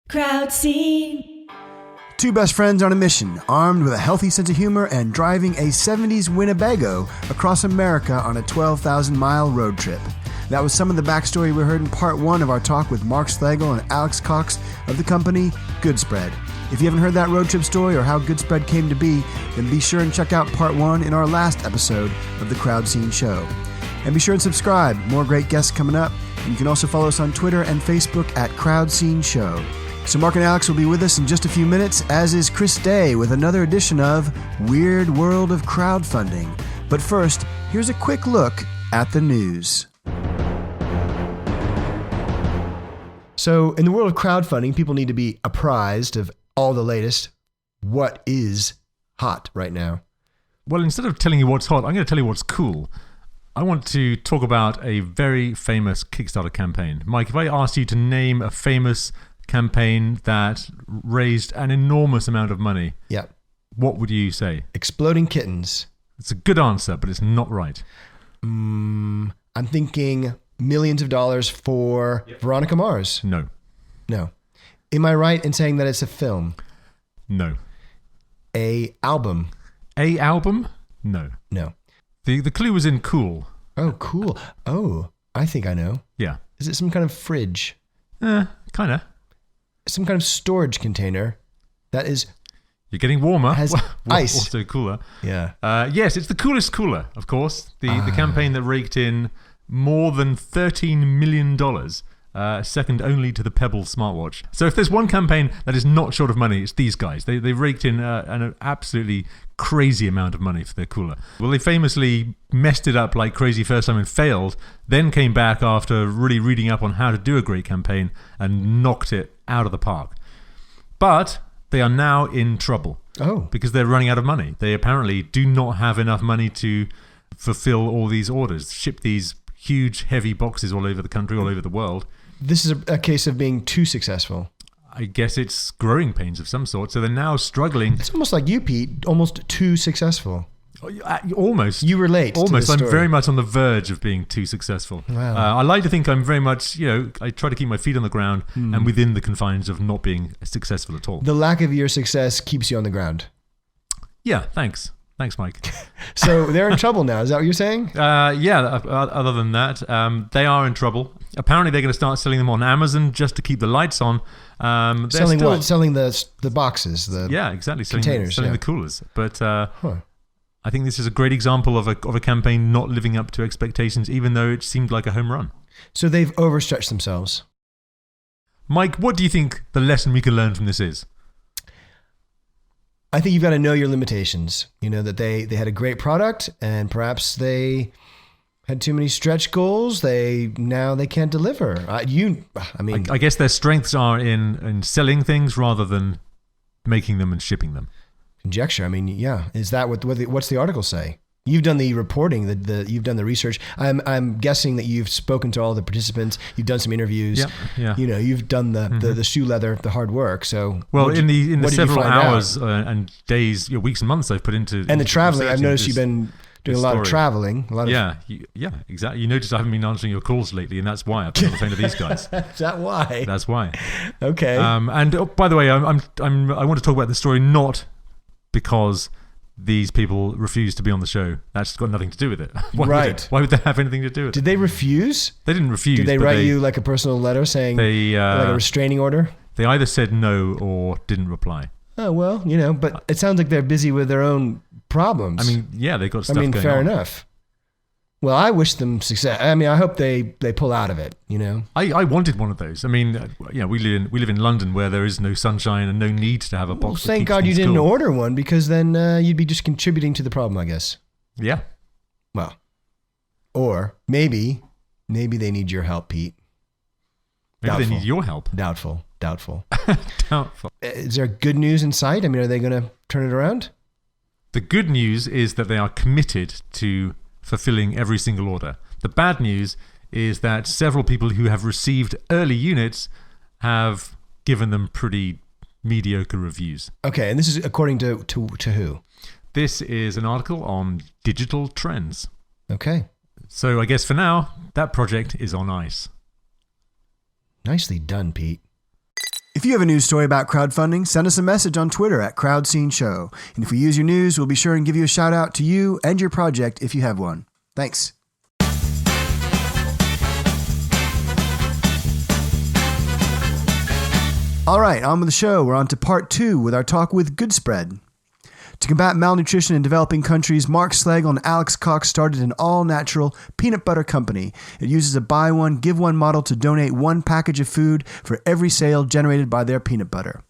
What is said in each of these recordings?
Crowd scene. Two best friends on a mission, armed with a healthy sense of humor and driving a 70s Winnebago across America on a 12,000-mile road trip. That was some of the backstory we heard in part one of our talk with Mark Slagle and Alex Cox of the company Goodspread. If you haven't heard that road trip story or how Goodspread came to be, then be sure and check out part one in our last episode of the Crowd Scene Show. And be sure and subscribe. More great guests coming up. And you can also follow us on Twitter and Facebook at Crowd Scene Show. So Mark and Alex will be with us in just a few minutes, as is Chris Day with another edition of Weird World of Crowdfunding. But first, here's a quick look at the news. So in the world of crowdfunding, people need to be apprised of all the latest. What is hot right now? Well, instead of telling you what's hot, I'm going to tell you what's cool. I want to talk about a very famous Kickstarter campaign. Mike, if I asked you to name a famous campaign that raised an enormous amount of money, what would you say? Exploding kittens. It's a good answer, but it's not right. I'm thinking millions of dollars for Veronica Mars. No. Am I right in saying that it's a film? No. A album? A album? No. The clue was in cool. Oh, cool. Oh, I think I know. Yeah. Is it some kind of fridge? Kind of. Some kind of storage container that is... You're getting warmer. Has ice. Also cooler. Yeah. Yes, it's the coolest cooler, of course. The campaign that raked in more than $13 million, second only to the Pebble smartwatch. So if there's one campaign that is not short of money, it's these guys. They raked in an absolutely crazy amount of money for their cooler. Well, they famously messed it up like crazy first time and failed, then came back after really reading up on how to do a great campaign and knocked it out of the park. But they are now in trouble. Oh. Because they're running out of money. They apparently do not have enough money to fulfill all these orders, ship these huge, heavy boxes all over the country, all over the world. This is a case of being too successful. I guess it's growing pains of some sort. So they're now struggling. It's almost like you, Pete, almost too successful. Almost. You relate almost. To this story. I'm very much on the verge of being too successful. Wow. I like to think I'm very much, I try to keep my feet on the ground and within the confines of not being successful at all. The lack of your success keeps you on the ground. Yeah, thanks. Thanks, Mike. So they're in trouble now. Is that what you're saying? Other than that, they are in trouble. Apparently, they're going to start selling them on Amazon just to keep the lights on. Selling what? Selling the boxes? Exactly. Containers, selling the coolers. But I think this is a great example of a campaign not living up to expectations, even though it seemed like a home run. So they've overstretched themselves. Mike, what do you think the lesson we can learn from this is? I think you've got to know your limitations. You know that they had a great product and perhaps they had too many stretch goals. Now they can't deliver. I guess their strengths are in selling things rather than making them and shipping them. Conjecture. Is that what's the article say? You've done the reporting, you've done the research. I'm guessing that you've spoken to all the participants. You've done some interviews. Yeah. You've done the shoe leather, the hard work. So in the several hours and days, weeks and months I've put into and the traveling. I've noticed you've been doing a lot of traveling. Exactly. You notice I haven't been answering your calls lately, and that's why I've been on the phone to these guys. Is that why? That's why. Okay. And by the way, I want to talk about the story not because these people refused to be on the show. That's got nothing to do with it. Why would they have anything to do with it? Did they refuse? They didn't refuse. Did they write you like a personal letter saying like a restraining order? They either said no or didn't reply. Oh, well, but it sounds like they're busy with their own problems. They've got stuff going on. Fair enough. Well, I wish them success. I hope they pull out of it, I wanted one of those. We live in London where there is no sunshine and no need to have a box. Well, thank God you didn't order one, because then you'd be just contributing to the problem, I guess. Yeah. Well, or maybe they need your help, Pete. Maybe they need your help. Doubtful. Doubtful. Is there good news in sight? Are they going to turn it around? The good news is that they are committed to fulfilling every single order. The bad news is that several people who have received early units have given them pretty mediocre reviews. Okay, and this is according to who? This is an article on digital trends. Okay. So I guess for now, that project is on ice. Nicely done, Pete. If you have a news story about crowdfunding, send us a message on Twitter at CrowdSceneShow. And if we use your news, we'll be sure and give you a shout out to you and your project if you have one. Thanks. All right, on with the show. We're on to part 2 with our talk with Goodspread. To combat malnutrition in developing countries, Mark Slagle and Alex Cox started an all-natural peanut butter company. It uses a buy one, give one model to donate one package of food for every sale generated by their peanut butter.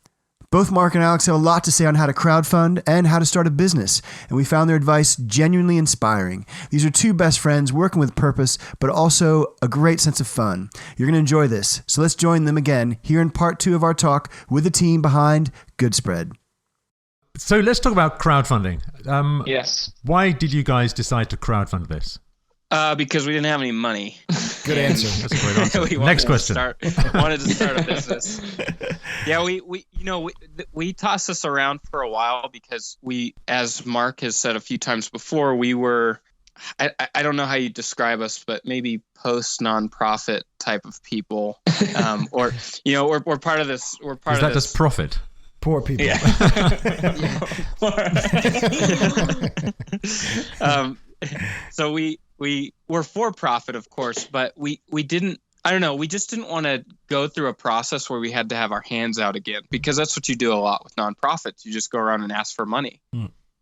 Both Mark and Alex have a lot to say on how to crowdfund and how to start a business, and we found their advice genuinely inspiring. These are two best friends working with purpose, but also a great sense of fun. You're going to enjoy this, so let's join them again here in part 2 of our talk with the team behind Goodspread. So let's talk about crowdfunding. Yes. Why did you guys decide to crowdfund this? Because we didn't have any money. Good answer. That's a great answer. We Next question. Wanted to start a business. Yeah, we tossed this around for a while because we, as Mark has said a few times before, we were, I don't know how you describe us, but maybe post nonprofit type of people, or we're part of this. We're part Is of that this. just profit? Poor people. Yeah. So we were for profit, of course, but we didn't. I don't know. We just didn't want to go through a process where we had to have our hands out again, because that's what you do a lot with nonprofits. You just go around and ask for money,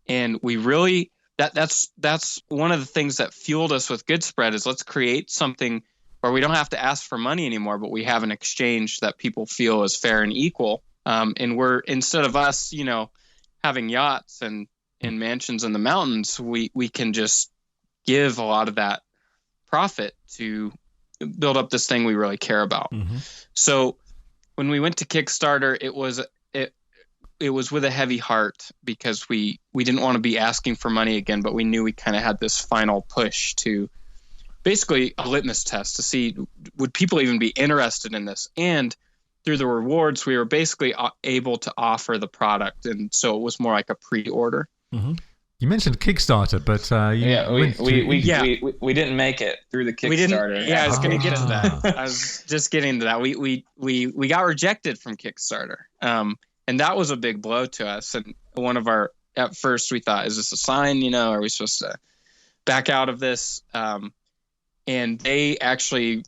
and we really that's one of the things that fueled us with Goodspread is let's create something where we don't have to ask for money anymore, but we have an exchange that people feel is fair and equal. And we're, instead of us, having yachts and mansions in the mountains, we can just give a lot of that profit to build up this thing we really care about. Mm-hmm. So when we went to Kickstarter, it was with a heavy heart because we didn't want to be asking for money again, but we knew we kind of had this final push to basically a litmus test to see, would people even be interested in this? And through the rewards, we were basically able to offer the product, and so it was more like a pre-order. Mm-hmm. You mentioned Kickstarter, but we didn't make it through the Kickstarter. I was going to get to that. I was just getting to that. We got rejected from Kickstarter, and that was a big blow to us. And at first we thought, is this a sign? Are we supposed to back out of this? And they actually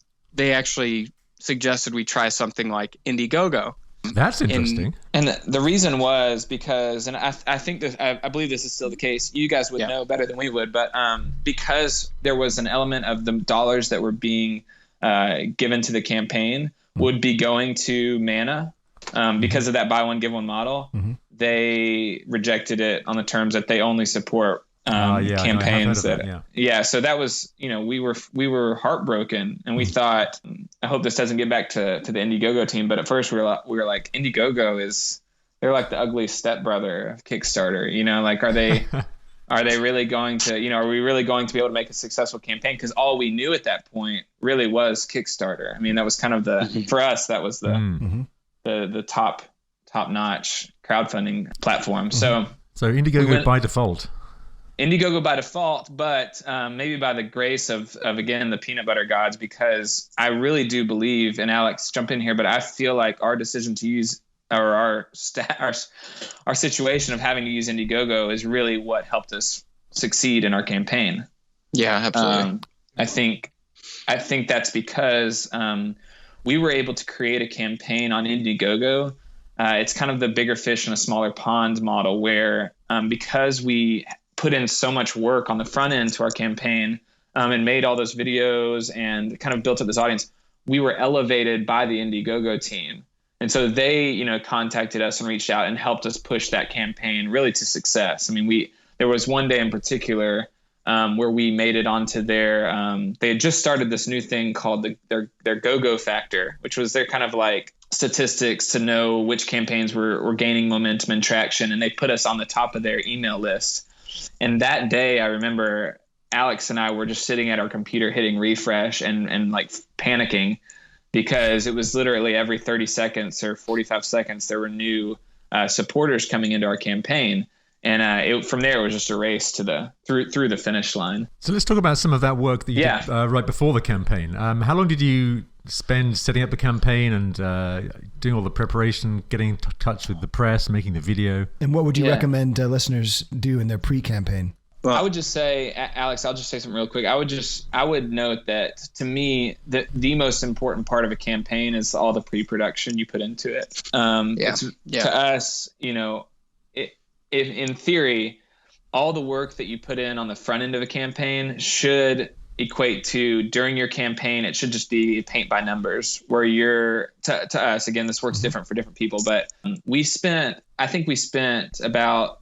suggested we try something like Indiegogo. That's interesting. And the reason was because, and I think that I believe this is still the case. You guys would know better than we would, but because there was an element of the dollars that were being given to the campaign would be going to Mana, because of that buy one give one model. Mm-hmm. They rejected it on the terms that they only support campaigns so that was, we were heartbroken, and we thought, I hope this doesn't get back to the Indiegogo team, but at first we were like Indiegogo they're like the ugly stepbrother of Kickstarter, like are they really going to, are we really going to be able to make a successful campaign? Because all we knew at that point really was Kickstarter. I mean, that was kind of for us, that was the top notch crowdfunding platform. Mm-hmm. So Indiegogo by default. Indiegogo by default, but maybe by the grace of again, the peanut butter gods, because I really do believe, and Alex, jump in here, but I feel like our decision to use, or our situation of having to use Indiegogo is really what helped us succeed in our campaign. Yeah, absolutely. I think that's because we were able to create a campaign on Indiegogo. It's kind of the bigger fish in a smaller pond model where because we put in so much work on the front end to our campaign and made all those videos and kind of built up this audience, we were elevated by the Indiegogo team. And so they, contacted us and reached out and helped us push that campaign really to success. I mean, there was one day in particular where we made it onto their, they had just started this new thing called their Go-Go Factor, which was their kind of like statistics to know which campaigns were gaining momentum and traction. And they put us on the top of their email list. And that day, I remember Alex and I were just sitting at our computer hitting refresh and like panicking, because it was literally every 30 seconds or 45 seconds there were new supporters coming into our campaign. And from there, it was just a race to through the finish line. So let's talk about some of that work that you did right before the campaign. How long did you spend setting up the campaign and doing all the preparation, getting in touch with the press, making the video. And what would you recommend listeners do in their pre-campaign? Well, I would just say, Alex, I'll just say something real quick. I would note that to me, the most important part of a campaign is all the pre-production you put into it. To us, if in theory, all the work that you put in on the front end of a campaign should equate to during your campaign. It should just be paint by numbers where you're to us. Again, this works different for different people, but I think we spent about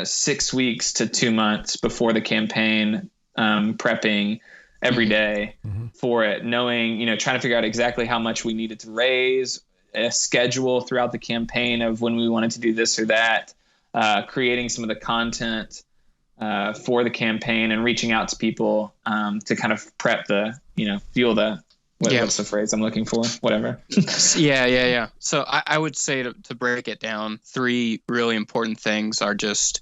6 weeks to 2 months before the campaign, prepping every day for it, knowing, trying to figure out exactly how much we needed to raise, a schedule throughout the campaign of when we wanted to do this or that, creating some of the content for the campaign and reaching out to people to kind of prep fuel the what's the phrase I'm looking for? Whatever. Yeah. So I would say to break it down, 3 really important things are just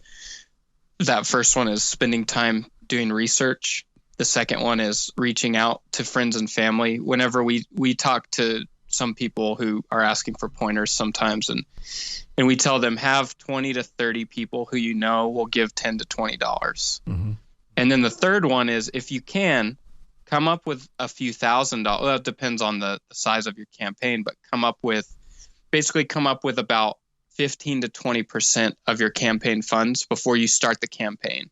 that first one is spending time doing research. The second one is reaching out to friends and family. Whenever we talk to some people who are asking for pointers sometimes, and we tell them have 20 to 30 people who will give $10 to $20. And then the third one is if you can, come up with a few $1,000. Well, it depends on the size of your campaign, but come up with about 15 to 20% of your campaign funds before you start the campaign.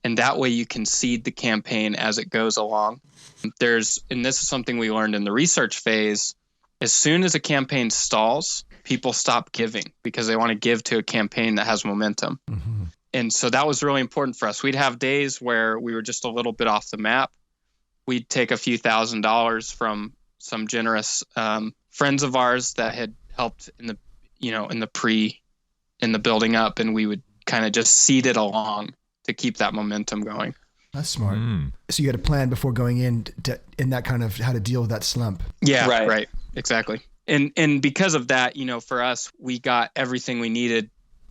And that way you can seed the campaign as it goes along. And this is something we learned in the research phase. As soon as a campaign stalls, people stop giving because they want to give to a campaign that has momentum. And so that was really important for us. We'd have days where we were just a little bit off the map. We'd take a few $1,000s from some generous friends of ours that had helped in the building up, and we would kind of just seed it along to keep that momentum going. That's smart. So you had a plan before going in that kind of how to deal with that slump. Yeah, right. Exactly. And because of that, for us, we got everything we needed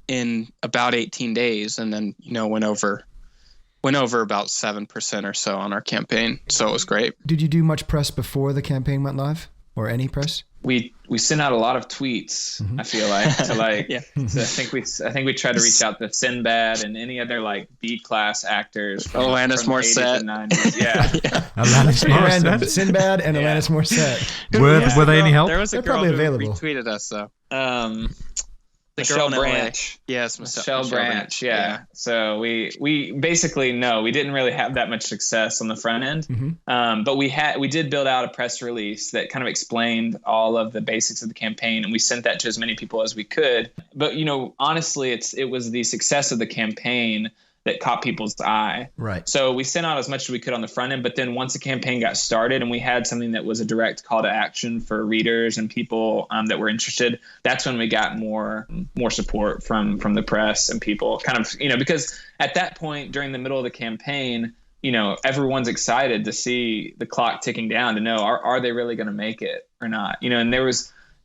in about 18 days, and then, went over about 7% or so on our campaigin. So it was great. Did you do much press before the campaign went live, or any press? We sent out a lot of tweets. I feel like So I think we tried to reach out to Sinbad and any other B class actors. Alanis Morissette. Alanis Morissette. Sinbad and Alanis Morissette. Were they any help? There was a girl who retweeted us though. Michelle Branch. Yes, Michelle Branch. Yeah. So we basically we didn't really have that much success on the front end. But we did build out a press release that kind of explained all of the basics of the campaign, and we sent that to as many people as we could. But honestly, it was the success of the campaign that caught people's eye. Right. So we sent out as much as we could on the front end, but then once the campaign got started and we had something that was a direct call to action for readers and people that were interested, that's when we got more support from the press and people kind of, because at that point during the middle of the campaign, everyone's excited to see the clock ticking down to know, are they really going to make it or not? And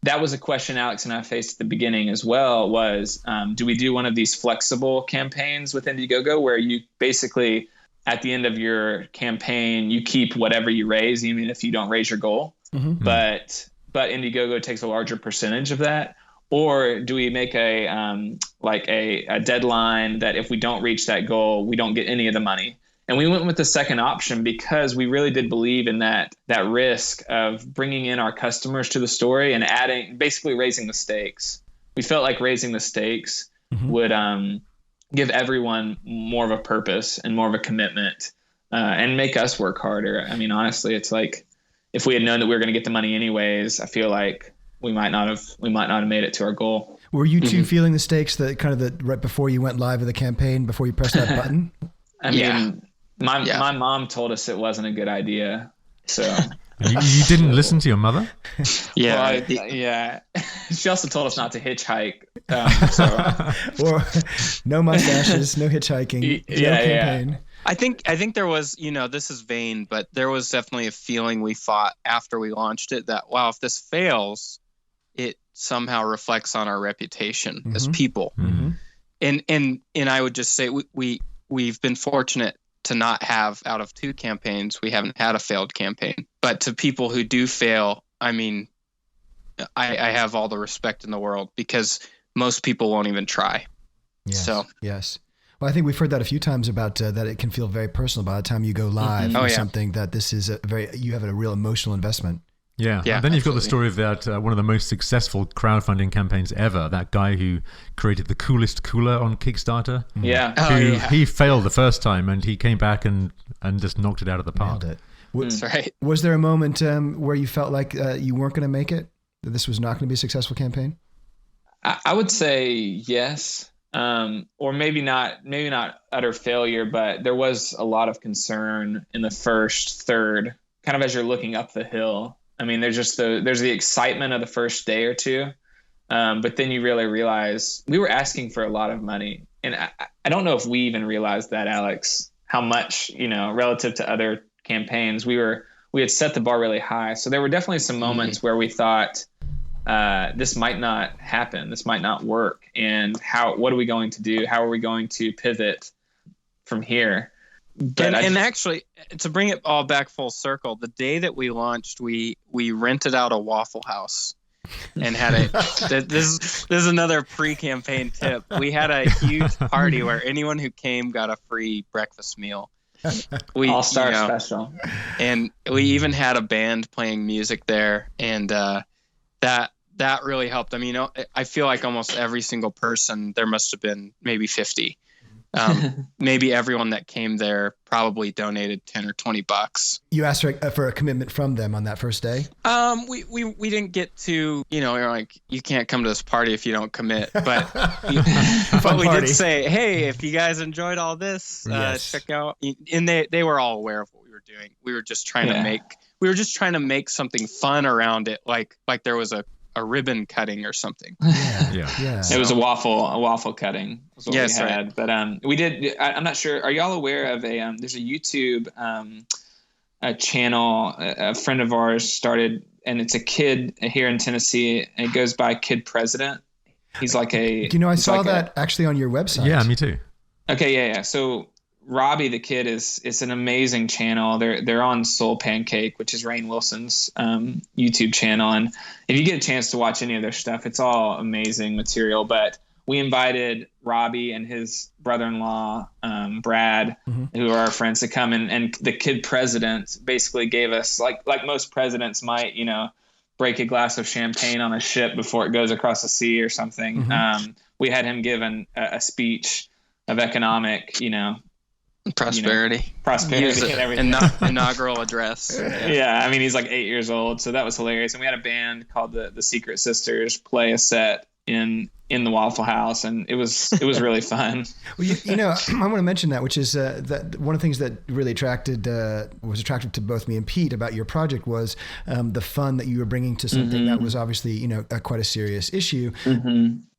that was a question Alex and I faced at the beginning as well was, do we do one of these flexible campaigns with Indiegogo where you basically at the end of your campaign, you keep whatever you raise, even if you don't raise your goal, but Indiegogo takes a larger percentage of that? Or do we make a deadline that if we don't reach that goal, we don't get any of the money? And we went with the second option because we really did believe in that risk of bringing in our customers to the story and basically raising the stakes. We felt like raising the stakes would give everyone more of a purpose and more of a commitment and make us work harder. I mean, honestly, it's like if we had known that we were going to get the money anyways, I feel like we might not have made it to our goal. Were you two feeling the stakes right before you went live with the campaign, before you pressed that button? I mean, my mom told us it wasn't a good idea. So you didn't listen to your mother? Yeah. She also told us not to hitchhike. Or no mustaches, no hitchhiking, no campaign. I think there was, this is vain, but there was definitely a feeling we thought after we launched it that, wow, if this fails, it somehow reflects on our reputation as people. And I would just say we've been fortunate to not have, out of 2 campaigns, we haven't had a failed campaign. But to people who do fail, I mean, I have all the respect in the world, because most people won't even try. Yes. So yes. Well, I think we've heard that a few times about that. It can feel very personal by the time you go live or something, that this is you have a real emotional investment. Yeah. Yeah, And then you've got the absolutely. story of that one of the most successful crowdfunding campaigns ever. That guy who created the coolest cooler on Kickstarter. Yeah. Oh, yeah. He failed the first time, and he came back and just knocked it out of the park. Nailed it. That's right. Was there a moment where you felt like you weren't going to make it? That this was not going to be a successful campaign? I would say yes. Or maybe not utter failure, but there was a lot of concern in the first third, kind of as you're looking up the hill. I mean, there's the excitement of the first day or two. But then you really realize we were asking for a lot of money. And I don't know if we even realized that, Alex, how much, relative to other campaigns, we had set the bar really high. So there were definitely some moments where we thought, this might not happen. This might not work. And what are we going to do? How are we going to pivot from here? But And actually, to bring it all back full circle, the day that we launched, we rented out a Waffle House and had this is another pre-campaign tip. We had a huge party where anyone who came got a free breakfast meal. All-star special. And we even had a band playing music there, and that really helped. I mean, I feel like almost every single person, there must have been maybe 50. Maybe everyone that came there probably donated 10 or 20 bucks. You asked for a commitment from them on that first day? We didn't get to, you're like, you can't come to this party if you don't commit. But but we did say, hey, if you guys enjoyed all this, check out. And they were all aware of what we were doing. We were just trying to make something fun around it, like there was a ribbon cutting or something. Yeah. It was a waffle cutting was what we had. Right. But we did. I'm not sure. Are y'all aware of there's a YouTube a channel a friend of ours started, and it's a kid here in Tennessee, and it goes by Kid President. He's like I saw that actually on your website. Yeah, me too. Okay, yeah. So Robbie the kid it's an amazing channel. They're on Soul Pancake, which is Rainn Wilson's YouTube channel, and if you get a chance to watch any of their stuff, it's all amazing material. But we invited Robbie and his brother-in-law Brad, who are our friends, to come and the Kid President basically gave us like most presidents might, break a glass of champagne on a ship before it goes across the sea or something. We had him give a speech of economic, prosperity and everything. Inaugural address. Yeah, I mean, he's like 8 years old, so that was hilarious. And we had a band called the Secret Sisters play a set in the Waffle House, and it was really fun. Well, I want to mention that, which is that one of the things that really was attractive to both me and Pete about your project was the fun that you were bringing to something that was obviously quite a serious issue.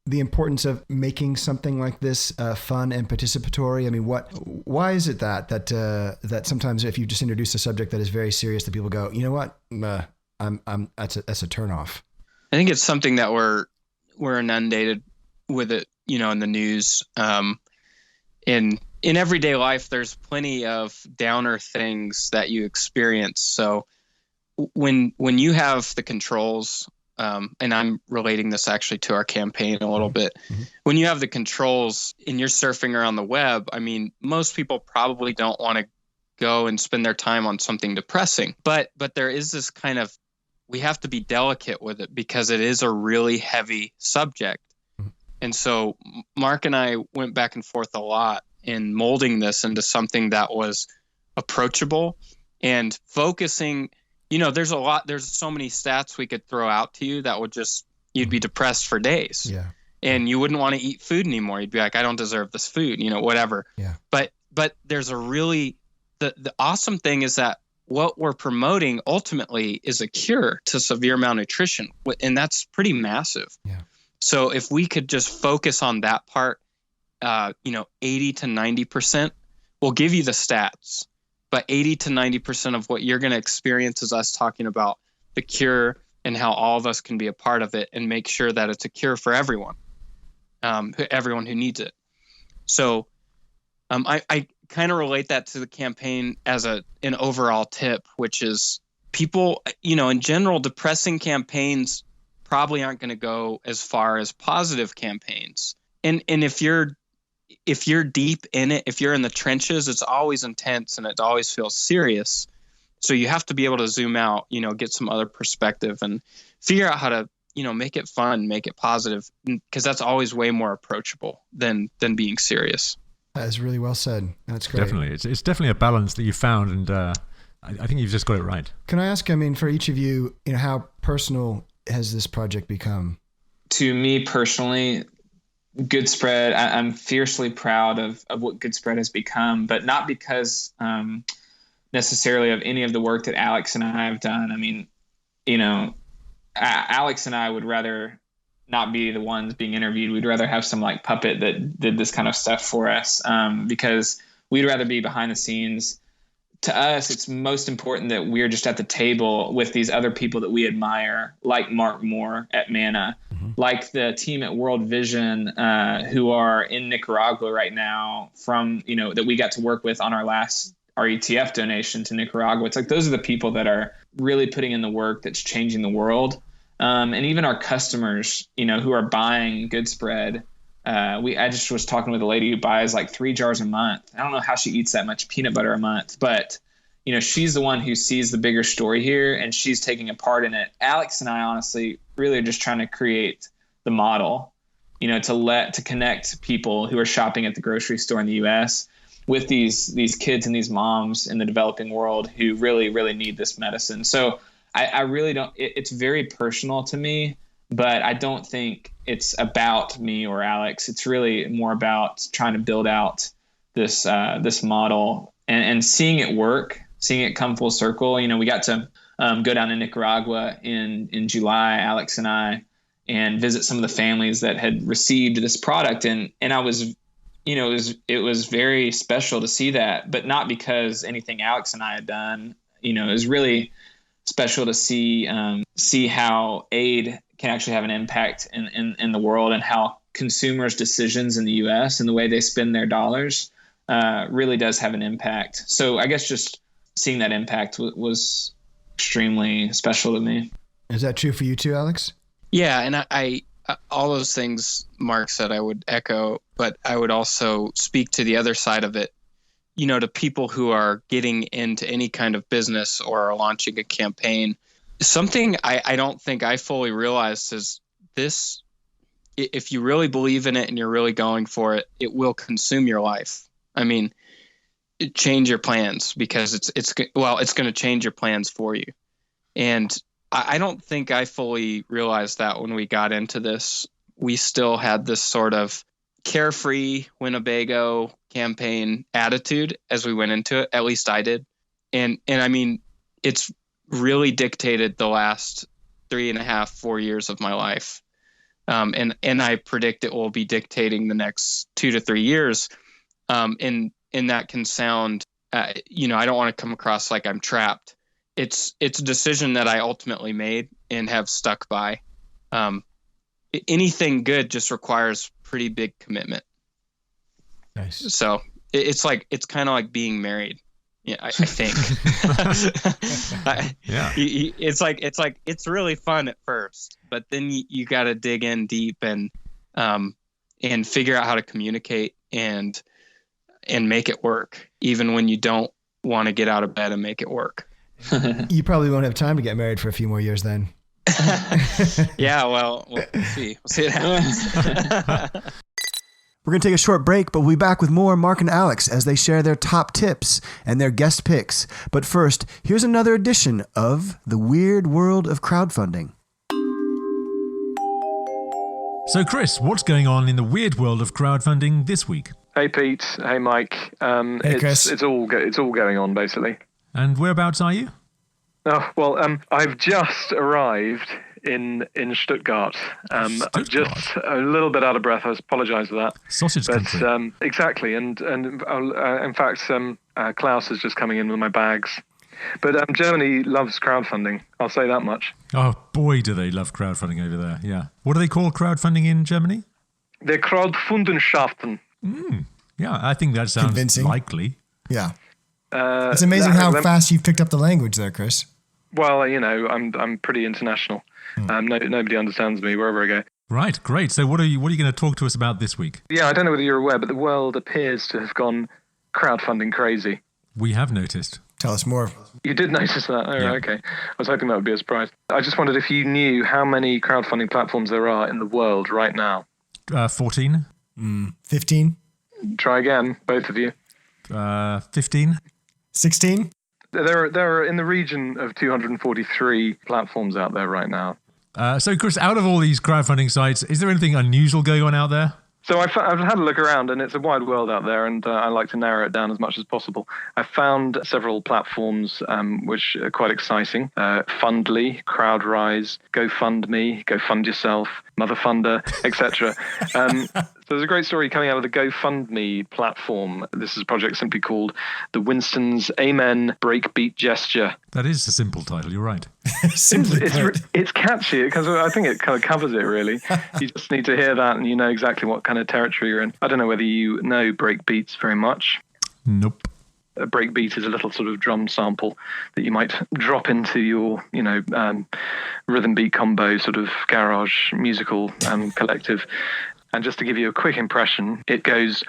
The importance of making something like this fun and participatory. I mean, why is it that sometimes if you just introduce a subject that is very serious, that people go, you know what, that's a turnoff. I think it's something that we're inundated with it, in the news. In everyday life, there's plenty of downer things that you experience. So when you have the controls, and I'm relating this actually to our campaign a little bit. When you have the controls and you're surfing around the web, I mean, most people probably don't want to go and spend their time on something depressing. But there is this kind of, we have to be delicate with it because it is a really heavy subject. And so Mark and I went back and forth a lot in molding this into something that was approachable and focusing. There's so many stats we could throw out to you that would you'd be depressed for days. Yeah. And you wouldn't want to eat food anymore. You'd be like, I don't deserve this food, whatever. Yeah. But there's the awesome thing is that what we're promoting ultimately is a cure to severe malnutrition. And that's pretty massive. Yeah. So if we could just focus on that part, 80 to 90%, we'll give you the stats. But 80 to 90% of what you're going to experience is us talking about the cure and how all of us can be a part of it and make sure that it's a cure for everyone, everyone who needs it. So I kind of relate that to the campaign as an overall tip, which is people, in general, depressing campaigns probably aren't going to go as far as positive campaigns. And if you're deep in it, if you're in the trenches, it's always intense and it always feels serious. So you have to be able to zoom out, get some other perspective and figure out how to, make it fun, make it positive, because that's always way more approachable than being serious. That is really well said. That's great. Definitely. It's definitely a balance that you found, and I think you've just got it right. Can I ask, for each of you, how personal has this project become? To me personally, Good Spread, I'm fiercely proud of what Good Spread has become, but not because necessarily of any of the work that Alex and I have done. Alex and I would rather not be the ones being interviewed. We'd rather have some like puppet that did this kind of stuff for us, because we'd rather be behind the scenes. To us, it's most important that we're just at the table with these other people that we admire, like Mark Moore at Mana, like the team at World Vision, who are in Nicaragua right now that we got to work with on our ETF donation to Nicaragua. It's like those are the people that are really putting in the work that's changing the world. And even our customers, who are buying Good Spread. I just was talking with a lady who buys like 3 jars a month. I don't know how she eats that much peanut butter a month, but she's the one who sees the bigger story here and she's taking a part in it. Alex and I honestly really are just trying to create the model, to connect people who are shopping at the grocery store in the US with these kids and these moms in the developing world who really, really need this medicine. So I really don't, it's very personal to me, but I don't think it's about me or Alex. It's really more about trying to build out this model and seeing it work, seeing it come full circle. We got to go down to Nicaragua in July, Alex and I, and visit some of the families that had received this product. And I was, it was very special to see that, but not because anything Alex and I had done. It was really special to see how aid can actually have an impact in the world, and how consumers' decisions in the U.S. and the way they spend their dollars really does have an impact. So I guess just seeing that impact was extremely special to me. Is that true for you too, Alex? Yeah, and I all those things Mark said I would echo, but I would also speak to the other side of it. To people who are getting into any kind of business or are launching a campaign. Something I don't think I fully realized is this: if you really believe in it and you're really going for it, it will consume your life. Change your plans, because it's going to change your plans for you. And I don't think I fully realized that when we got into this. We still had this sort of carefree Winnebago campaign attitude as we went into it. At least I did. And it's really dictated the last 3.5, 4 years of my life. And I predict it will be dictating the next 2 to 3 years. And that can sound, I don't want to come across like I'm trapped. It's a decision that I ultimately made and have stuck by. Anything good just requires pretty big commitment. Nice. So it's kind of like being married. Yeah, I think. Yeah. It's really fun at first, but then you got to dig in deep and figure out how to communicate and make it work, even when you don't want to get out of bed and make it work. You probably won't have time to get married for a few more years then. Yeah, well, we'll see. We'll see what happens. We're going to take a short break, but we'll be back with more Mark and Alex as they share their top tips and their guest picks. But first, here's another edition of The Weird World of Crowdfunding. So, Chris, what's going on in the weird world of crowdfunding this week? Hey, Pete. Hey, Mike. Hey, Chris. It's all going on, basically. And whereabouts are you? Oh, well, I've just arrived in Stuttgart. I'm just a little bit out of breath. I apologise for that. Sausage country. Exactly. And in fact, Klaus is just coming in with my bags. But Germany loves crowdfunding. I'll say that much. Oh, boy, do they love crowdfunding over there. Yeah. What do they call crowdfunding in Germany? They're Crowdfundenschaften. Yeah, I think that sounds convincing. Likely. Yeah. It's amazing how fast you've picked up the language there, Chris. Well, I'm pretty international. Nobody understands me wherever I go. Right, great. So what are you going to talk to us about this week? Yeah, I don't know whether you're aware, but the world appears to have gone crowdfunding crazy. We have noticed. Tell us more. You did notice that? Oh, Yeah. okay. I was hoping that would be a surprise. I just wondered if you knew how many crowdfunding platforms there are in the world right now. 14? 15? Try again, both of you. 15? 16? There are in the region of 243 platforms out there right now. So, Chris, out of all these crowdfunding sites, is there anything unusual going on out there? So I've had a look around, and it's a wide world out there, and I like to narrow it down as much as possible. I found several platforms which are quite exciting. Fundly, Crowdrise, GoFundMe, GoFund Yourself, Motherfunder, etc. So there's a great story coming out of the GoFundMe platform. This is a project simply called The Winston's Amen Breakbeat Gesture. That is a simple title, you're right. Simply put. It's catchy because I think it kind of covers it, really. You just need to hear that and you know exactly what kind of territory you're in. I don't know whether you know breakbeats very much. Nope. A breakbeat is a little sort of drum sample that you might drop into your, rhythm beat combo sort of garage musical collective. And just to give you a quick impression, it goes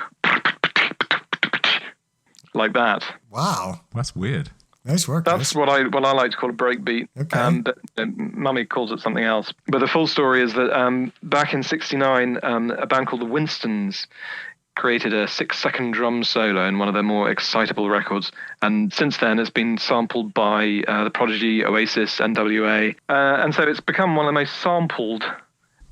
like that. Wow. That's weird. Nice work. That's what I like to call a breakbeat. Okay. But Mummy calls it something else. But the full story is that back in '69, a band called the Winstons created a 6-second drum solo in one of their more excitable records. And since then, it's been sampled by The Prodigy, Oasis, NWA. And so it's become one of the most sampled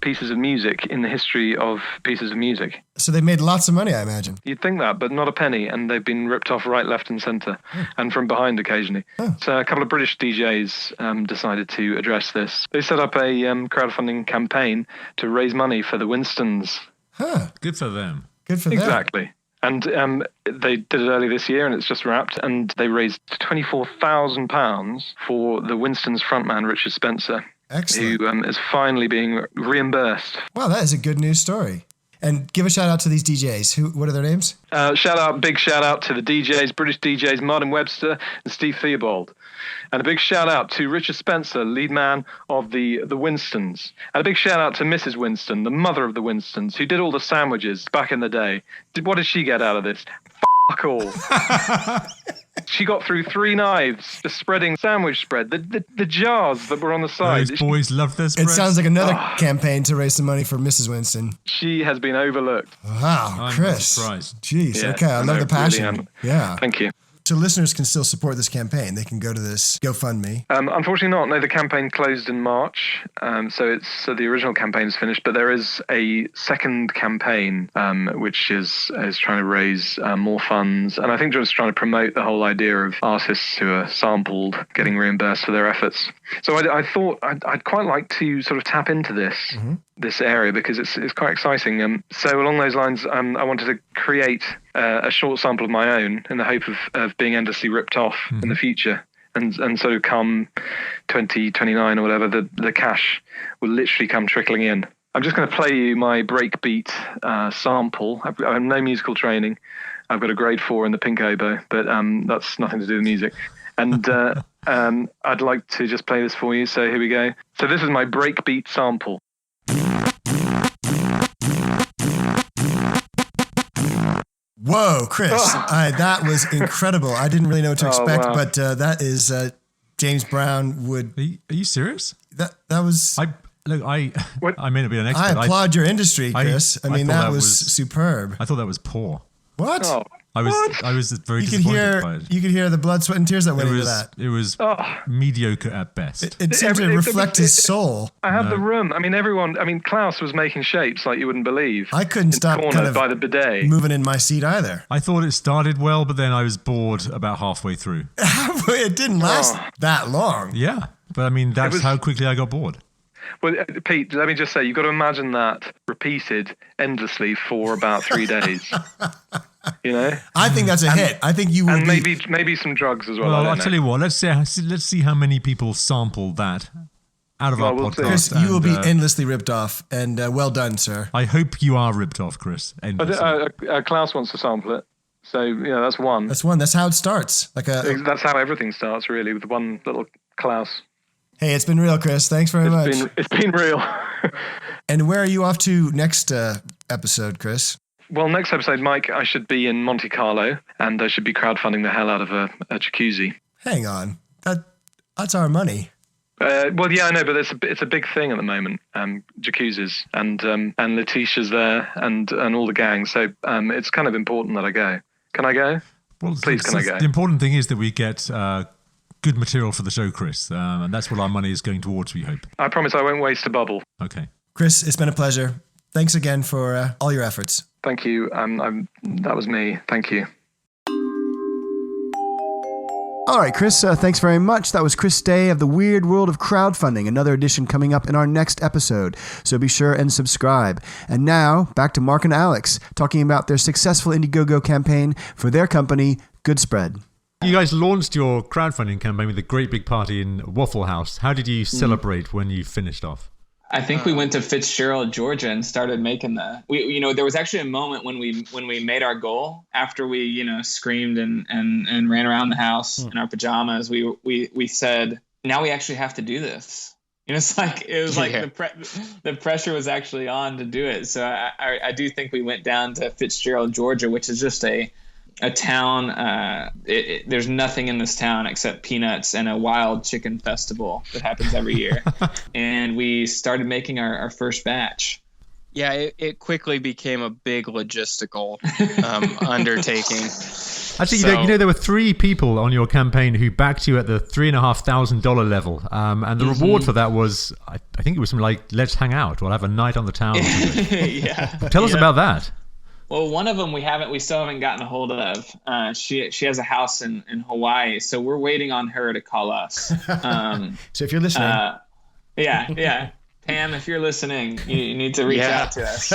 pieces of music in the history of pieces of music. So they made lots of money, I imagine. You'd think that, but not a penny, and they've been ripped off right, left and centre, and from behind occasionally. So a couple of British DJs decided to address this. They set up a crowdfunding campaign to raise money for the Winstons. Good for them. Good for them. Exactly. And they did it early this year, and it's just wrapped, and they raised £24,000 for the Winstons frontman, Richard Spencer. Excellent. Who is finally being reimbursed. Wow, that is a good news story. And give a shout out to these DJs. What are their names? Big shout out to the DJs, British DJs, Martin Webster and Steve Theobald. And a big shout out to Richard Spencer, lead man of the Winstons. And a big shout out to Mrs. Winston, the mother of the Winstons, who did all the sandwiches back in the day. What did she get out of this? Fuck all. She got through 3 knives just spreading sandwich spread. The jars that were on the side. Those boys love this. It sounds like another campaign to raise some money for Mrs. Winston. She has been overlooked. Wow, I'm Chris. not surprised. Jeez, Yeah, okay, I love no, the passion. really am. Yeah. Thank you. So listeners can still support this campaign. They can go to this GoFundMe. Unfortunately not. No, the campaign closed in March. So the original campaign is finished, but there is a second campaign which is trying to raise more funds. And I think just trying to promote the whole idea of artists who are sampled getting reimbursed for their efforts. So I thought I'd quite like to sort of tap into this area because it's quite exciting. So along those lines, I wanted to create a short sample of my own in the hope of being endlessly ripped off in the future. And so come 2029 or whatever, the cash will literally come trickling in. I'm just going to play you my breakbeat sample. I have no musical training. I've got a grade 4 in the pink oboe, but that's nothing to do with music. And I'd like to just play this for you. So here we go. So this is my breakbeat sample. Whoa, Chris, that was incredible. I didn't really know what to expect, wow. but that is James Brown would... Are you serious? That was... I may not be an expert. I applaud your industry, Chris. I mean, thought that was superb. I thought that was poor. What? Oh, I was very You could disappointed by it. you could hear the blood, sweat, and tears that went into that. It was mediocre at best. It seemed to reflect his soul. I had the room. I mean, Klaus was making shapes like you wouldn't believe. I couldn't stop kind of by the bidet. moving in my seat either. I thought it started well, but then I was bored about halfway through. It didn't last that long. Yeah, but I mean, that's how quickly I got bored. Well, Pete, let me just say, you've got to imagine that repeated endlessly for about 3 days. You know, I think that's a hit. I think you would and maybe some drugs as well. Well, I'll tell you what. Let's see how many people sample that out of our we'll see. podcast. Chris, you will be and, endlessly ripped off, and well done, sir. I hope you are ripped off, Chris. Endlessly. Klaus wants to sample it, so that's one. That's one. That's how it starts. That's how everything starts, really, with one little Klaus. Hey, it's been real, Chris. Thanks very much. It's been real. And where are you off to next episode, Chris? Well, next episode, Mike, I should be in Monte Carlo, and I should be crowdfunding the hell out of a jacuzzi. Hang on. That's our money. Well, yeah, I know, but it's a big thing at the moment. Jacuzzis and Letitia's there and all the gang. So it's kind of important that I go. Can I go? Well, please, can I go? The important thing is that we get good material for the show, Chris, and that's what our money is going towards. We hope. I promise I won't waste a bubble. Okay, Chris, it's been a pleasure. Thanks again for all your efforts. Thank you. That was me. Thank you. All right, Chris, thanks very much. That was Chris Day of the Weird World of Crowdfunding, another edition coming up in our next episode. So be sure and subscribe. And now, back to Mark and Alex, talking about their successful Indiegogo campaign for their company, Good Spread. You guys launched your crowdfunding campaign with a great big party in Waffle House. How did you celebrate when you finished off? I think we went to Fitzgerald, Georgia, and started making there was actually a moment when we made our goal after we, screamed and ran around the house in our pajamas. We said, now we actually have to do this. The pressure was actually on to do it. So I do think we went down to Fitzgerald, Georgia, which is just a town. There's nothing in this town except peanuts and a wild chicken festival that happens every year. And we started making our first batch. Yeah, it quickly became a big logistical undertaking. Actually, there were 3 people on your campaign who backed you at the $3,500 level, and the reward for that was, I think it was something like, let's hang out, we'll have a night on the town. Yeah. Tell us about that. Well, one of them we still haven't gotten a hold of. She has a house in Hawaii, so we're waiting on her to call us. So if you're listening, yeah, Pam, if you're listening, you need to reach out to us.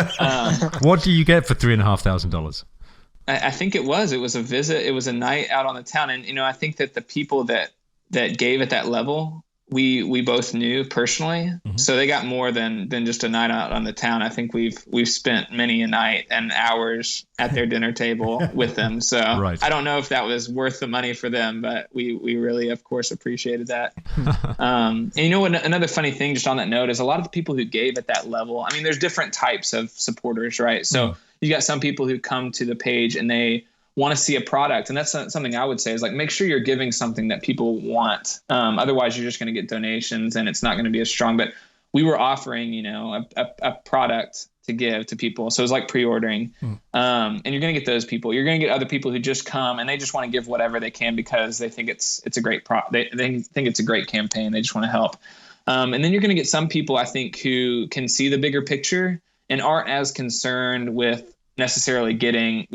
What do you get for $3,500? I think it was a visit. It was a night out on the town, and I think that the people that gave at that level, we both knew personally, so they got more than just a night out on the town. I think we've spent many a night and hours at their dinner table with them. So right. I don't know if that was worth the money for them, but we really, of course, appreciated that. And another funny thing, just on that note, is a lot of the people who gave at that level. I mean, there's different types of supporters, right? So you got some people who come to the page and they want to see a product. And that's something I would say is make sure you're giving something that people want. Otherwise you're just going to get donations and it's not going to be as strong. But we were offering, a product to give to people. So it was like pre-ordering. And you're going to get those people. You're going to get other people who just come and they just want to give whatever they can because they think it's a great they think it's a great campaign. They just want to help. And then you're going to get some people, I think, who can see the bigger picture and aren't as concerned with necessarily getting,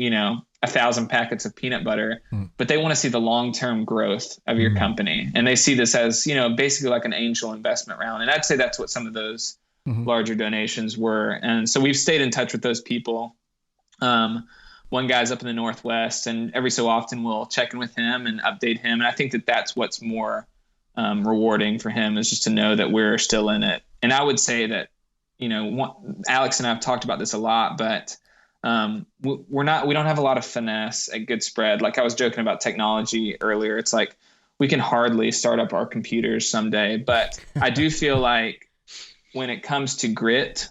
1,000 packets of peanut butter, but they want to see the long-term growth of your company. And they see this as, basically like an angel investment round. And I'd say that's what some of those larger donations were. And so we've stayed in touch with those people. One guy's up in the Northwest, and every so often we'll check in with him and update him. And I think that that's what's more rewarding for him, is just to know that we're still in it. And I would say that, Alex and I have talked about this a lot, but we don't have a lot of finesse at Good Spread. Like I was joking about technology earlier. It's like we can hardly start up our computers someday, but I do feel like when it comes to grit,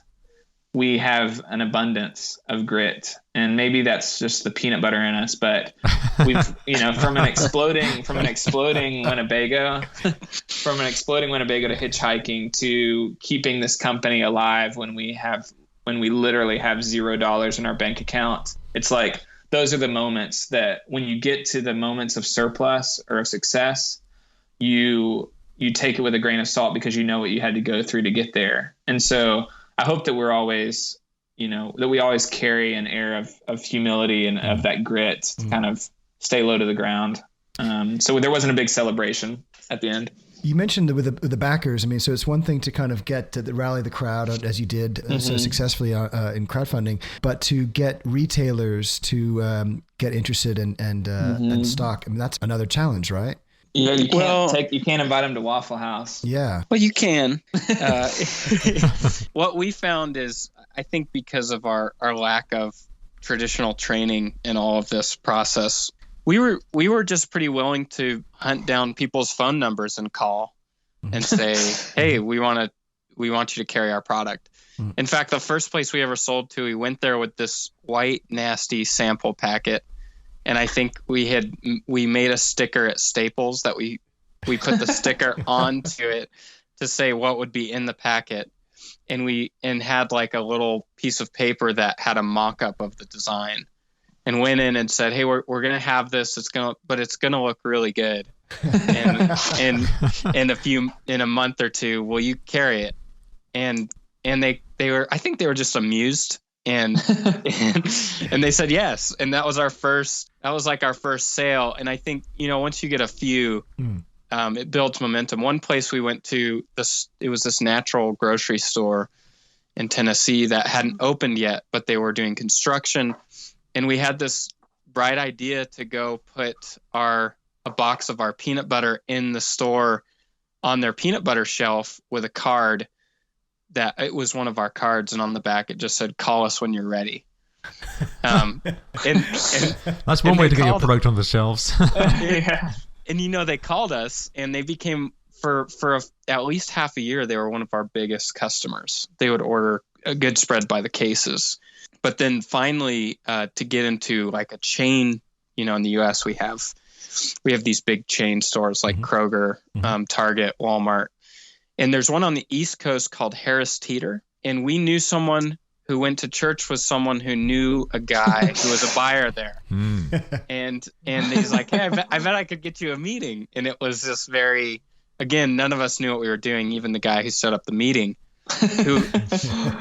we have an abundance of grit, and maybe that's just the peanut butter in us, but we've, from an exploding Winnebago, to hitchhiking to keeping this company alive when we literally have $0 in our bank account. It's like, those are the moments that when you get to the moments of surplus or of success, you take it with a grain of salt because you know what you had to go through to get there. And so I hope that we're always, that we always carry an air of humility and of that grit to kind of stay low to the ground. So there wasn't a big celebration at the end. You mentioned with the backers. I mean, so it's one thing to kind of get to rally the crowd as you did so successfully in crowdfunding, but to get retailers to get interested and stock. I mean, that's another challenge, right? Yeah, you can't invite them to Waffle House. Yeah. Well, you can. What we found is, I think because of our lack of traditional training in all of this process, we were just pretty willing to hunt down people's phone numbers and call. and say, hey, we want you to carry our product. In fact, the first place we ever sold to, we went there with this white, nasty sample packet. And I think we made a sticker at Staples that we put the sticker onto it to say what would be in the packet. And had like a little piece of paper that had a mock-up of the design, and went in and said, hey, we're going to have this. It's going to look really good. And in a month or two, will you carry it? And they were, I think they were just amused, and they said yes. And that was our first sale. And I think, once you get a few, it builds momentum. One place we went to, it was this natural grocery store in Tennessee that hadn't opened yet, but they were doing construction. And we had this bright idea to go put a box of our peanut butter in the store on their peanut butter shelf with a card that it was one of our cards. And on the back, it just said, call us when you're ready. And that's one way to get your product on the shelves. Yeah. And, they called us, and they became, for at least half a year, they were one of our biggest customers. They would order a good spread by the cases. But then finally, to get into like a chain, in the US, we have these big chain stores like Kroger, Target, Walmart. And there's one on the East Coast called Harris Teeter. And we knew someone who went to church with someone who knew a guy who was a buyer there. And he's like, hey, I bet I could get you a meeting. And it was just again, none of us knew what we were doing, even the guy who set up the meeting.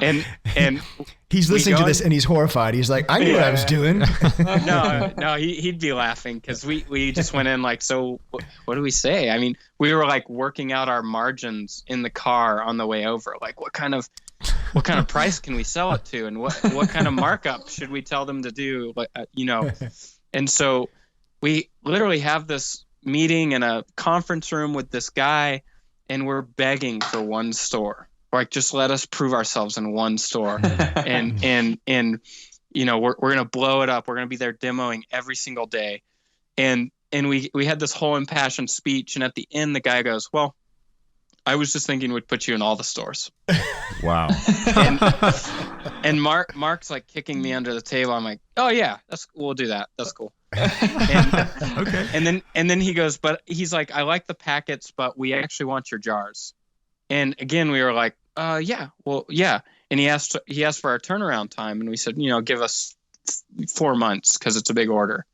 And he's listening to this and he's horrified. He's like, I knew what I was doing. No, he'd be laughing, because we just went in like, so what do we say? I mean, we were like working out our margins in the car on the way over. Like, what kind of price can we sell it to, and what kind of markup should we tell them to do? And so we literally have this meeting in a conference room with this guy, and we're begging for one store. Like, just let us prove ourselves in one store, and we're gonna blow it up. We're gonna be there demoing every single day, and we had this whole impassioned speech, and at the end, the guy goes, "Well, I was just thinking we'd put you in all the stores." Wow. And Mark's like kicking me under the table. I'm like, "Oh yeah, we'll do that. That's cool." Okay. And then he goes, but he's like, "I like the packets, but we actually want your jars." And again, we were like, yeah. And he asked for our turnaround time, and we said, give us 4 months, because it's a big order.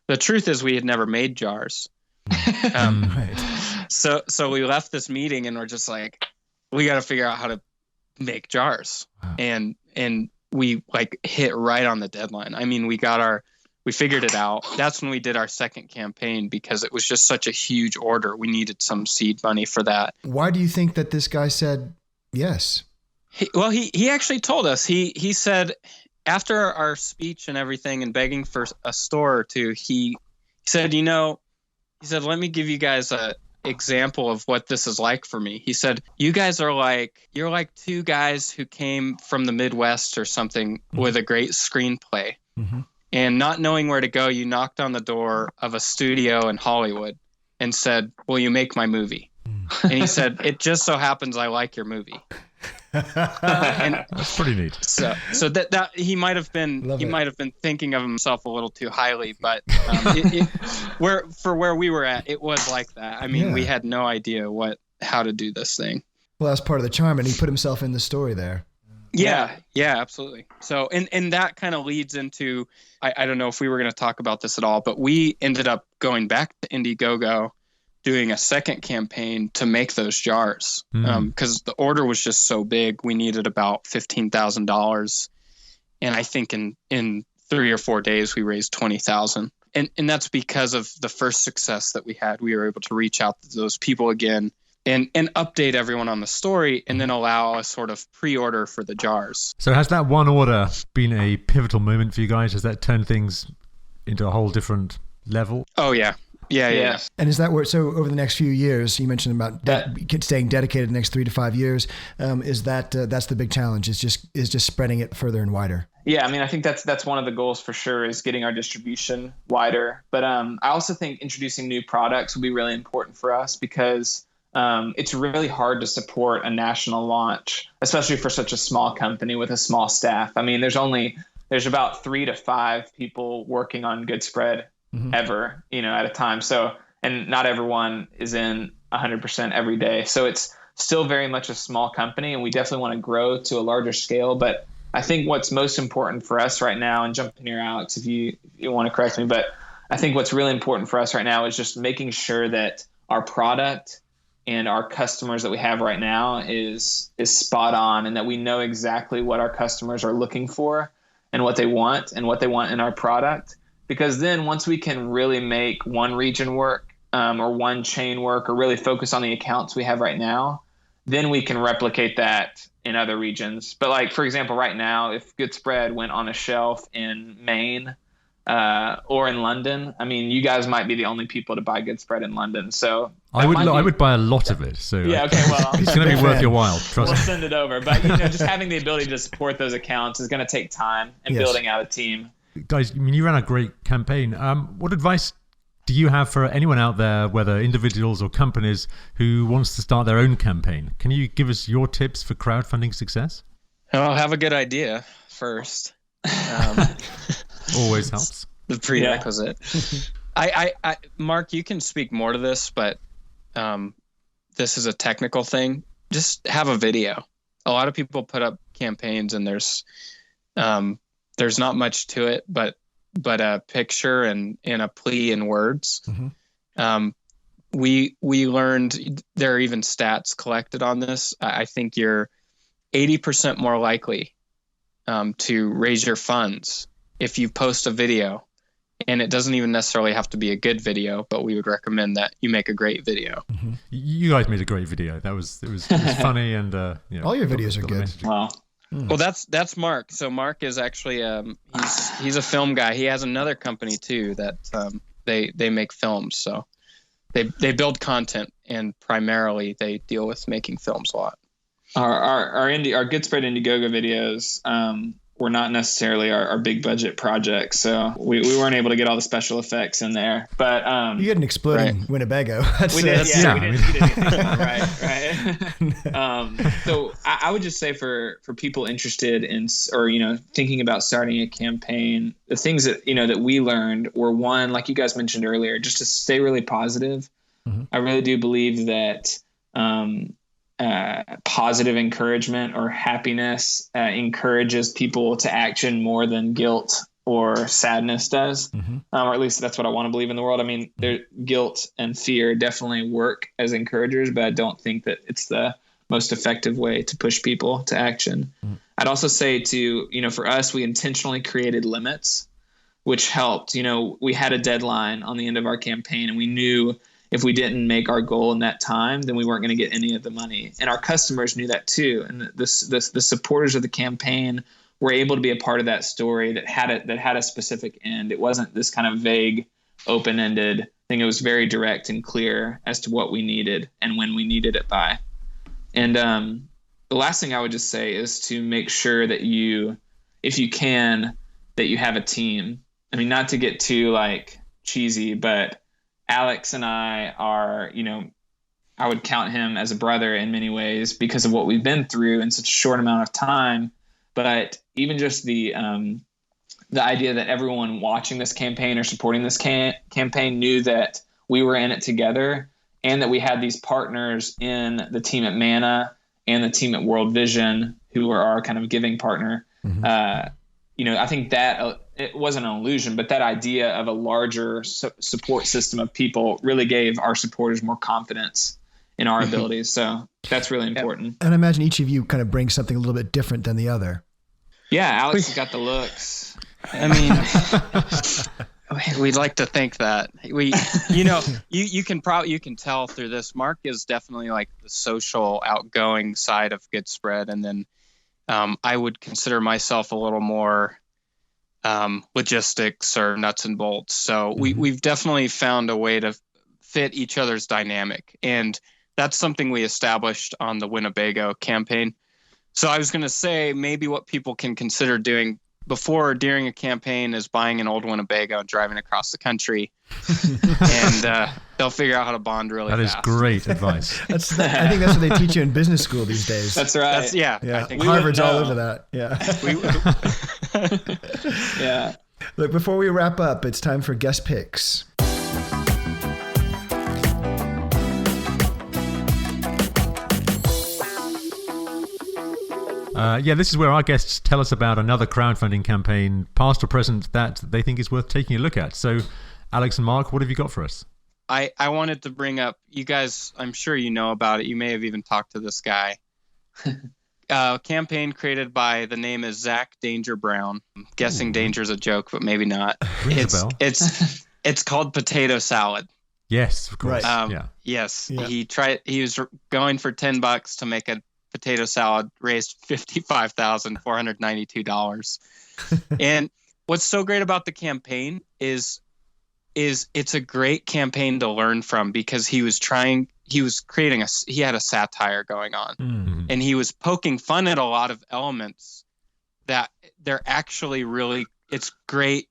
The truth is, we had never made jars. Right. So we left this meeting, and we're just like, we got to figure out how to make jars. Wow. And we like hit right on the deadline. I mean, we figured it out. That's when we did our second campaign, because it was just such a huge order. We needed some seed money for that. Why do you think that this guy said yes? He actually told us. He said, after our speech and everything and begging for a store or two, he said, let me give you guys a example of what this is like for me. He said, you're like two guys who came from the Midwest or something with a great screenplay. Mm-hmm. And not knowing where to go, you knocked on the door of a studio in Hollywood and said, will you make my movie? And he said, it just so happens I like your movie. And that's pretty neat. So that he might have been thinking of himself a little too highly, but where we were at, it was like that. I mean, we had no idea how to do this thing. Well, that's part of the charm, and he put himself in the story there. Yeah, absolutely. So, and that kind of leads into, I don't know if we were going to talk about this at all, but we ended up going back to Indiegogo, doing a second campaign to make those jars, because the order was just so big. We needed about $15,000, and I think in 3 or 4 days we raised $20,000, and that's because of the first success that we had. We were able to reach out to those people again and update everyone on the story, and then allow a sort of pre-order for the jars. So has that one order been a pivotal moment for you guys? Has that turned things into a whole different level? Oh yeah. Yeah. And is that where, so over the next few years, you mentioned about staying dedicated the next 3 to 5 years, is that that's the big challenge, is just spreading it further and wider? Yeah, I mean, I think that's one of the goals for sure, is getting our distribution wider. But I also think introducing new products will be really important for us, because it's really hard to support a national launch, especially for such a small company with a small staff. I mean, there's about 3 to 5 people working on Good Spread ever, at a time. So, and not everyone is in 100% every day. So it's still very much a small company, and we definitely want to grow to a larger scale. But I think what's most important for us right now, and jump in here, Alex, if you want to correct me, but I think what's really important for us right now is just making sure that our product and our customers that we have right now is spot on, and that we know exactly what our customers are looking for and what they want in our product. Because then once we can really make one region work, or one chain work, or really focus on the accounts we have right now, then we can replicate that in other regions. But like, for example, right now, if Good Spread went on a shelf in Maine, or in London, I mean, you guys might be the only people to buy Good Spread in London. So I would buy a lot of it. So yeah, okay, well, it's going to be worth your while. Trust we'll me. send it over. But just having the ability to support those accounts is going to take time, and building out a team. Guys, I mean, you ran a great campaign. What advice do you have for anyone out there, whether individuals or companies, who wants to start their own campaign? Can you give us your tips for crowdfunding success? I'll have a good idea first. Always helps. The prerequisite. I Mark, you can speak more to this, but this is a technical thing. Just have a video. A lot of people put up campaigns, and there's not much to it, but a picture and a plea in words. We learned, there are even stats collected on this. I think you're 80% more likely to raise your funds if you post a video. And it doesn't even necessarily have to be a good video, but we would recommend that you make a great video. You guys made a great video. It was funny, and all your videos are good. Wow. Well, that's Mark. So Mark is actually he's a film guy. He has another company too that they make films. So they build content, and primarily they deal with making films a lot. Our Good Spread Indiegogo videos were not necessarily our big budget projects, so we weren't able to get all the special effects in there. But you had an exploding Winnebago. We did, right. So I would just say for people interested in, or thinking about starting a campaign, the things that that we learned were, one, like you guys mentioned earlier, just to stay really positive. I really do believe that positive encouragement or happiness encourages people to action more than guilt or sadness does, or at least that's what I want to believe in the world. I mean, guilt and fear definitely work as encouragers, but I don't think that it's the most effective way to push people to action. I'd also say for us, we intentionally created limits, which helped. We had a deadline on the end of our campaign, and we knew if we didn't make our goal in that time, then we weren't going to get any of the money. And our customers knew that too. And the supporters of the campaign were able to be a part of that story that had a specific end. It wasn't this kind of vague, open-ended thing. It was very direct and clear as to what we needed and when we needed it by. And the last thing I would just say is to make sure that if you can, that you have a team. I mean, not to get too cheesy, but Alex and I are, I would count him as a brother in many ways because of what we've been through in such a short amount of time. But even just the idea that everyone watching this campaign or supporting this campaign knew that we were in it together, and that we had these partners in the team at Mana and the team at World Vision, who are our kind of giving partner. I think that it wasn't an illusion, but that idea of a larger support system of people really gave our supporters more confidence in our abilities. So that's really important. And I imagine each of you kind of brings something a little bit different than the other. Yeah, Alex has got the looks. I mean, we'd like to think that you can tell through this. Mark is definitely like the social, outgoing side of Good Spread, and then I would consider myself a little more logistics or nuts and bolts. So we've definitely found a way to fit each other's dynamic, and that's something we established on the Winnebago campaign. So I was going to say maybe what people can consider doing before or during a campaign is buying an old Winnebago and driving across the country, and they'll figure out how to bond really fast. That is great advice. I think that's what they teach you in business school these days. That's right. I think Harvard's all over that. Yeah. Yeah. Look, before we wrap up, it's time for guest picks. This is where our guests tell us about another crowdfunding campaign, past or present, that they think is worth taking a look at. So, Alex and Mark, what have you got for us? I wanted to bring up, you guys, I'm sure you know about it. You may have even talked to this guy. Campaign created by, the name is Zach Danger Brown. I'm guessing Danger's a joke, but maybe not. It's called Potato Salad. Yes, of course. Right. Yes. Yeah. He was going for $10 to make a potato salad, raised $55,492. And what's so great about the campaign is it's a great campaign to learn from, because he had a satire going on, and he was poking fun at a lot of elements that they're actually really, it's great.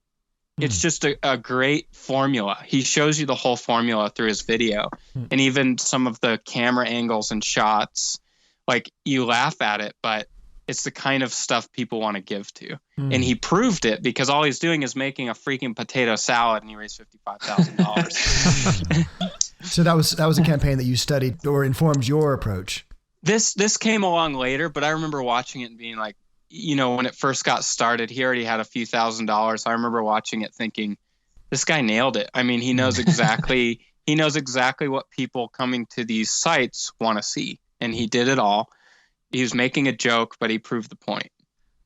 It's just a great formula. He shows you the whole formula through his video, and even some of the camera angles and shots, like, you laugh at it, but it's the kind of stuff people want to give to. And he proved it, because all he's doing is making a freaking potato salad, and he raised $55,000. So that was a campaign that you studied or informed your approach. This came along later, but I remember watching it and being like, when it first got started, he already had a few $1,000s. I remember watching it thinking, this guy nailed it. I mean, he knows exactly what people coming to these sites want to see. And he did it all. He was making a joke, but he proved the point.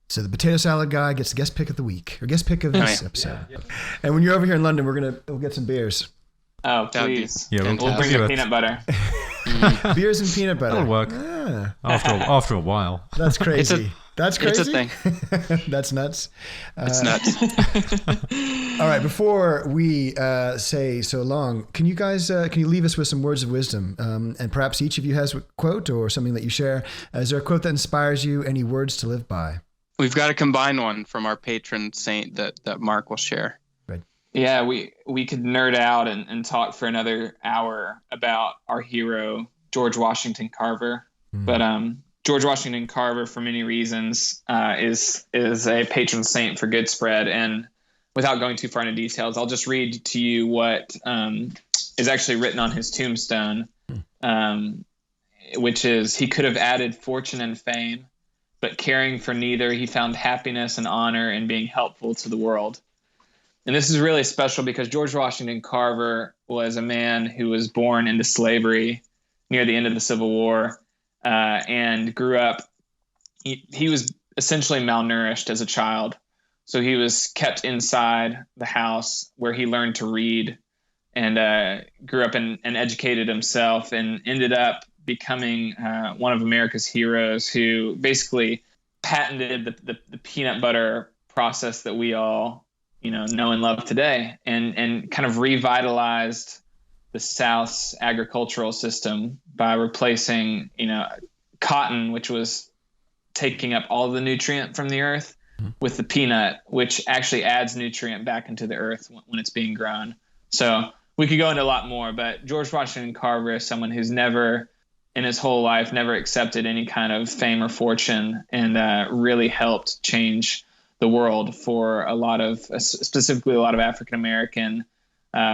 So the potato salad guy gets the guest pick of the week, or guest pick of this episode. Yeah. And when you're over here in London, we'll get some beers. Oh, please. We'll bring you peanut butter. Beers and peanut butter. That'll work. After a while. That's crazy. That's crazy. It's a thing. That's nuts. It's nuts. All right. Before we say so long, can you leave us with some words of wisdom? And perhaps each of you has a quote or something that you share. Is there a quote that inspires you? Any words to live by? We've got a combined one from our patron saint that Mark will share. Right. Yeah, we could nerd out and talk for another hour about our hero, George Washington Carver. But George Washington Carver, for many reasons, is a patron saint for good spread. And without going too far into details, I'll just read to you what is actually written on his tombstone, which is, he could have added fortune and fame, but caring for neither, he found happiness and honor in being helpful to the world. And this is really special because George Washington Carver was a man who was born into slavery near the end of the Civil War. And grew up, he was essentially malnourished as a child. So he was kept inside the house where he learned to read, and grew up and educated himself, and ended up becoming one of America's heroes, who basically patented the peanut butter process that we all know and love today, and kind of revitalized the South's agricultural system by replacing, cotton, which was taking up all the nutrient from the earth, with the peanut, which actually adds nutrient back into the earth when it's being grown. So we could go into a lot more, but George Washington Carver is someone who's never in his whole life, never accepted any kind of fame or fortune, and really helped change the world for specifically a lot of African-American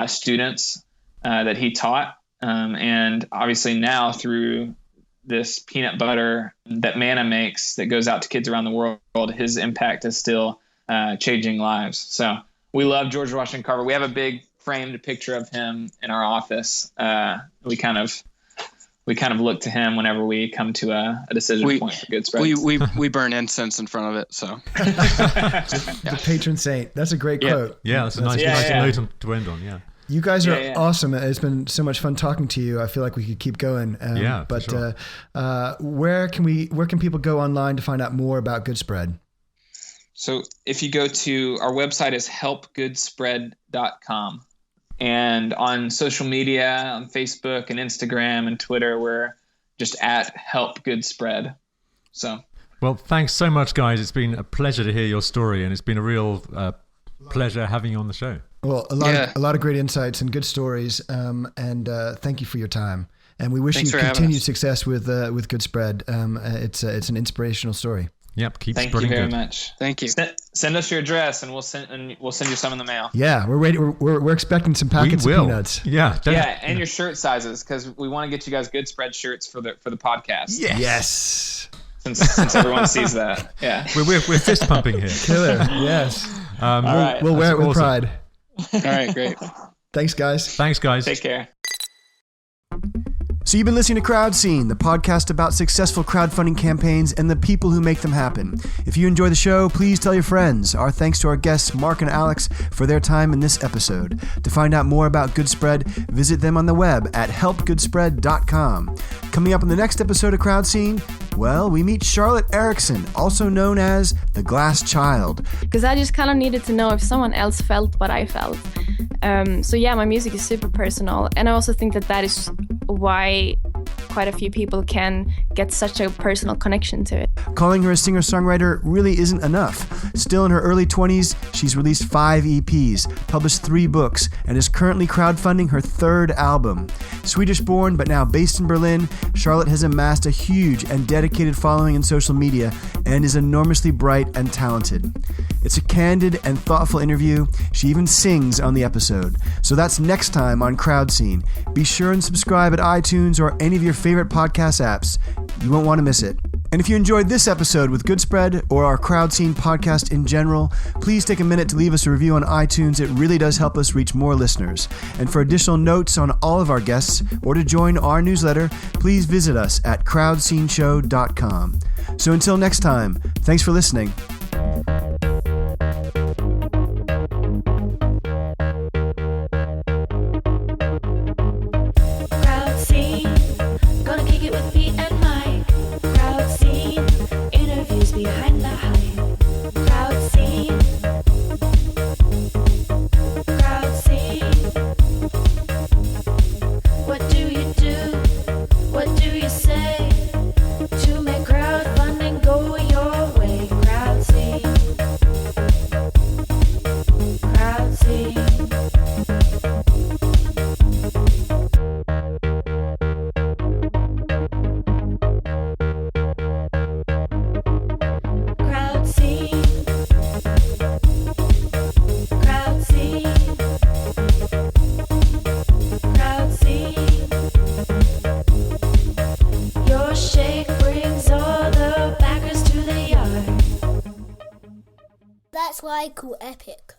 students that he taught. And obviously now, through this peanut butter that Manna makes that goes out to kids around the world, his impact is still changing lives. So we love George Washington Carver. We have a big framed picture of him in our office. We kind of look to him whenever we come to a decision point for good spread. We burn incense in front of it. So the patron saint. That's a great quote. Yeah, that's a nice note to end on. Yeah. You guys are awesome. It's been so much fun talking to you. I feel like we could keep going. But sure. Where can people go online to find out more about Good Spread? So if you go to our website is helpgoodspread.com, and on social media, on Facebook and Instagram and Twitter, we're just at Help Good Spread. So Well, thanks so much, guys. It's been a pleasure to hear your story, and it's been a real pleasure having you on the show. Well, a lot of great insights and good stories, and thank you for your time. And we wish you continued success with Good Spread. It's an inspirational story. Yep, Thank you very much. Thank you. Send us your address, and we'll send you some in the mail. Yeah, we're ready. We're expecting some packets of peanuts. Yeah, and your shirt sizes, because we want to get you guys Good Spread shirts for the podcast. Yes. Since everyone sees that. Yeah. We're fist pumping here. Killer. Yes. All right. We'll wear it with pride. All right, great. Thanks, guys. Take care. So you've been listening to Crowd Scene, the podcast about successful crowdfunding campaigns and the people who make them happen. If you enjoy the show, please tell your friends. Our thanks to our guests, Mark and Alex, for their time in this episode. To find out more about Good Spread, visit them on the web at helpgoodspread.com. Coming up in the next episode of Crowd Scene, well, we meet Charlotte Erickson, also known as the Glass Child. Because I just kind of needed to know if someone else felt what I felt. So yeah, my music is super personal. And I also think that is why quite a few people can get such a personal connection to it. Calling her a singer-songwriter really isn't enough. Still in her early 20s, she's released 5 EPs, published 3 books, and is currently crowdfunding her 3rd album. Swedish-born but now based in Berlin, Charlotte has amassed a huge and dedicated following in social media and is enormously bright and talented. It's a candid and thoughtful interview. She even sings on the episode. So that's next time on Crowd Scene. Be sure and subscribe at iTunes or any of your favorite podcast apps. You won't want to miss it. And if you enjoyed this episode with Good Spread or our Crowd Scene podcast in general, please take a minute to leave us a review on iTunes. It really does help us reach more listeners. And for additional notes on all of our guests or to join our newsletter, please visit us at crowdsceneshow.com. So until next time, thanks for listening. Crowd scene, gonna kick it with Pete and Mike. Crowd scene, interviews behind the hype. Crowd scene, crowd scene. What do you do? What do you say to make crowdfunding go your way? Crowd scene, crowd scene. Crowd scene, crowd scene, crowd scene. Your shake brings all the backers to the yard. That's why I call epic.